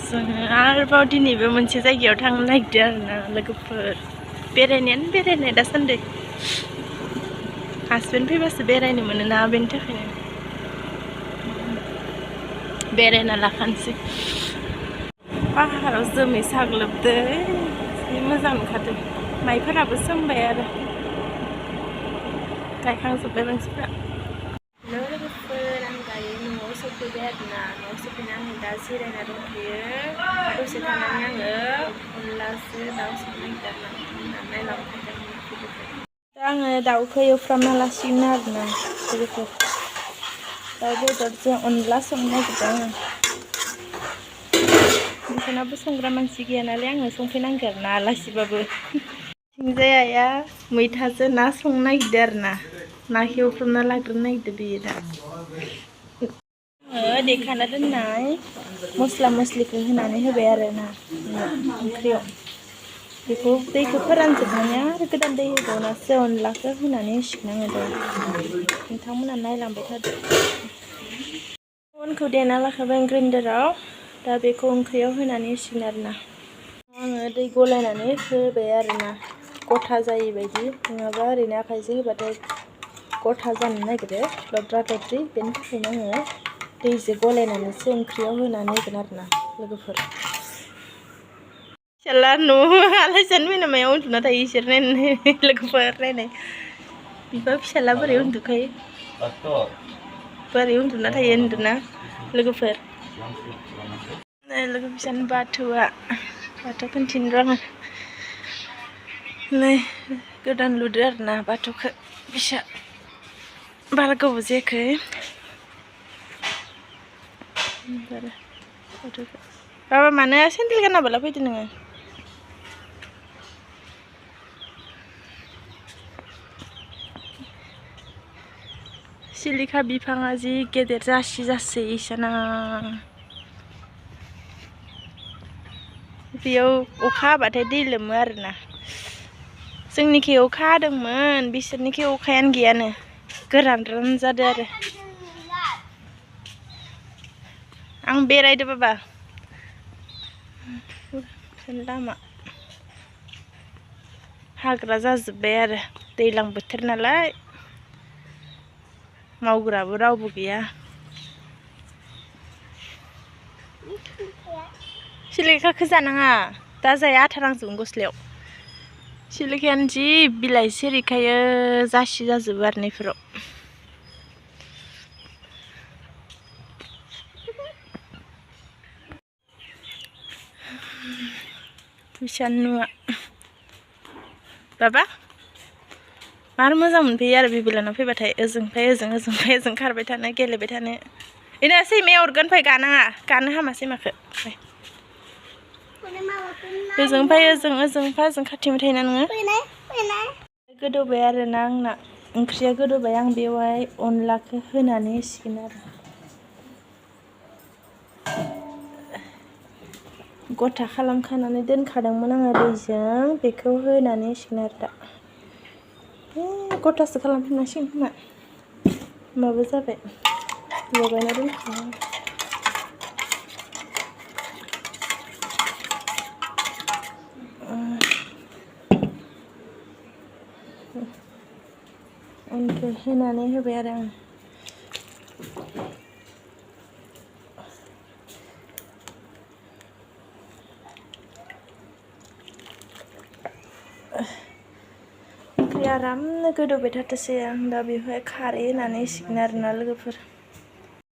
जोङो आरोबाव दिनैबो मोनसे जायगायाव थांनो नागिरदों आरोना लोगोफोर बेरायनायानो बेरायनाय दासान्दि हासबेन्ड फैबासो बेरायनो मोनोना बेनि थाखायनो बेरायना लाखानोसै पाहाराव जोमै साग्लोबदों जि मोजां नुखादों माइफोराबो सोमबाय आरो गायखांजोब्बाय मानसिफ्रा लोगोफोर आं दायो न'आव सफैबाय आरोना न'आव सफैना आङो दा जिरायना दंथ'यो दसे थानानै आङो अनलाजों दाउ संनो नागिरदों दा आङो दाउखौ एवफ्रामना लासिगोन आरोना लोगोफोर दाउ बेदरजों अनला संनो नागिरदों आङो बिसोरनाबो संग्रा मानसि गैया नालाय आङो संफैनांगौ आरोना आलासिबाबो थिंजाय आइया मैथाजों ना संनो नागिरदों आरोना नाखौ एवफ्रामना लाग्रोनो नागिरदों बियो दा आङो देखाना दोननाय मस्ला मस्लिखौ होनानै होबाय आरोना ओंख्रियाव बेखौ दैखौ फोरानजोबनानै आरो गोदान दै होबावनासो अनलाखौ होनानै होसिगोन आङो दा नोंथांमोना नायलांबाय थादो अनखौ देना लाखाबाय ग्राइन्डाराव दा बेखौ ओंख्रियाव होनानै होसिगोन आरोना आङो दै गलायनानै होबाय आरोना गथा जायै बायदि नङाबा ओरैनो आखाइजों होबाथाय गथा जानो नागिरो लद्रा लद्रि बेनि थाखायनो आङो दैजों गलायनानैसो ओंख्रियाव होनानै होगोन आरोना लोगोफोर फिसाला न' आलासियानो फैना मायाव उन्दुना थायो इसोर नायनाय लोगोफोर नायनाय बिफा फिसाला बोरै उन्दुखायो बोरै उन्दुना थायो उन्दुना लोगोफोर लोगो फिसानि बाथौआ बाथौ खिन्थिनो रोङो नै गोदान लुदो आरोना बाथौखौ फिसा बारा गोबाव जायाखै बाबा मानो सेन्देल गानाबाला फैदो नोङो सिलिखा बिफाङा जि गेदेर जासि इसाना बेयाव अखा हाबाथाय दै लोमो आरोना जोंनिखै अखा हादोंमोन बिसोरनिखै अखायानो गैयानो गोरान जादों आरो आं बेरायदो बाबा लामा हाग्रा जाजोब्बाय आरो दैज्लां बोथोर नालाय मावग्राबो रावबो गैया सिलिखाखौ जानाङा दा जाया आथा नांजोबगोन गस्लायाव सिलिखायानो जि बिलाइ सिरिखायो जासि जाजोबो आरो नैफोराव फैसा नुवा बाबा मार मोजां मोनफैयो आरो बिबोलानाव फैबाथाय ओजोंनिफ्राय ओजों खारबाय थानो गेलेबाय थानो इनो सैमाया अरगोन फै गानाङा गानो हामा सैमाखौ ओजों खाथियाव थायोना नोङो गोदौबाय आरोना आंना ओंख्रिया गोदौबाय आं बेवहाय अनलाखौ होनानै होसिगोन आरो गथा खालामखानानै दोनखादोंमोन आङो दैजों बेखौ होनानै होसिगोन आरो दा गथासो खालामफिननांसिगोन खोमा माबा जाबाय लगायना दोनखानाय अनखौ होनानै होबाय आरो आं ओमफ्राय आरामनो गोदौबाय थाथोंसै आं दा बेवहाय खारै होनानै होसिगोन आरोना लोगोफोर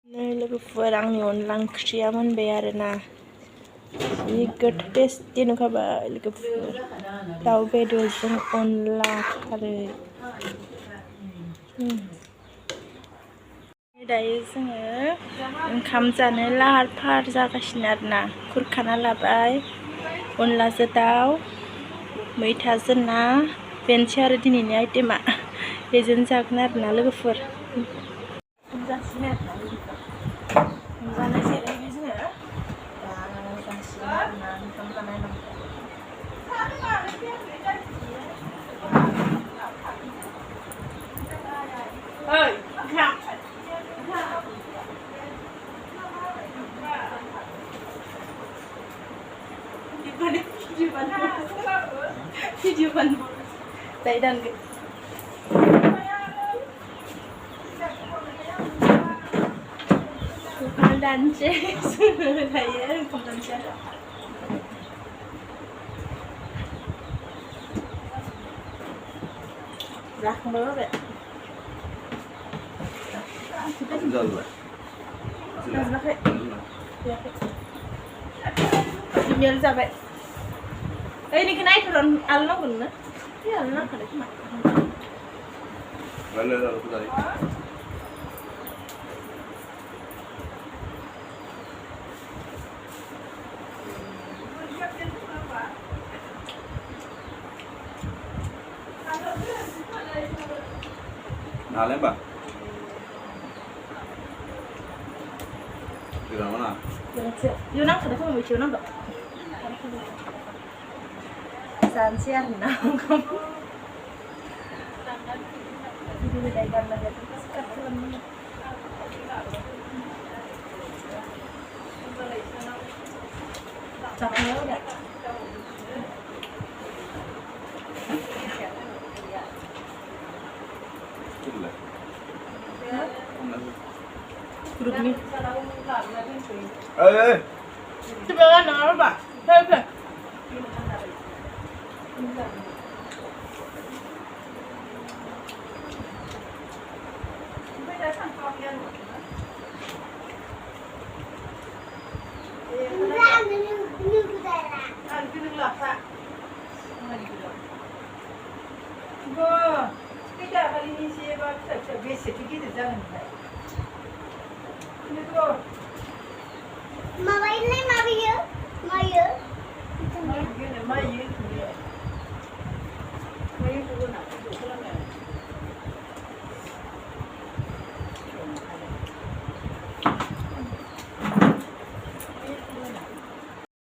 नै लोगोफोर आंनि अनला ओंख्रिया मोनबाय आरोना जि गोथाव टेस्टि नुखाबाय लोगोफोर दाउ बेदरजों अनला खारै दायो जोङो ओंखाम जानो लाहार फाहार जागासिनो आरोना खुरखाना लाबाय अनलाजों दाउ मैथाजों ना बेनोसै आरो दिनैनि आइटेमा बेजोंनो जागोन आरोना लोगोफोर जासिनो जानाय जिरायबाय जोङो जासिगोन आरोना ओंखाम जानाय มันใจดันกันดันเจ๊ซื้อไทยเองผมดันเจ๊รักเมื่อแบบNyel sampai. Ini kena itu ron alno guna. Ya alno kada cuma. Lalu tadi. Nalen ba? Di mana? Yun ang kada cuma bicu nang. Sansiar na kamu. Hindi na dahil na dito. Sikat lang mo. Cakap mo udah. Grup ni. Coba kan nama apa? Hei. Mayu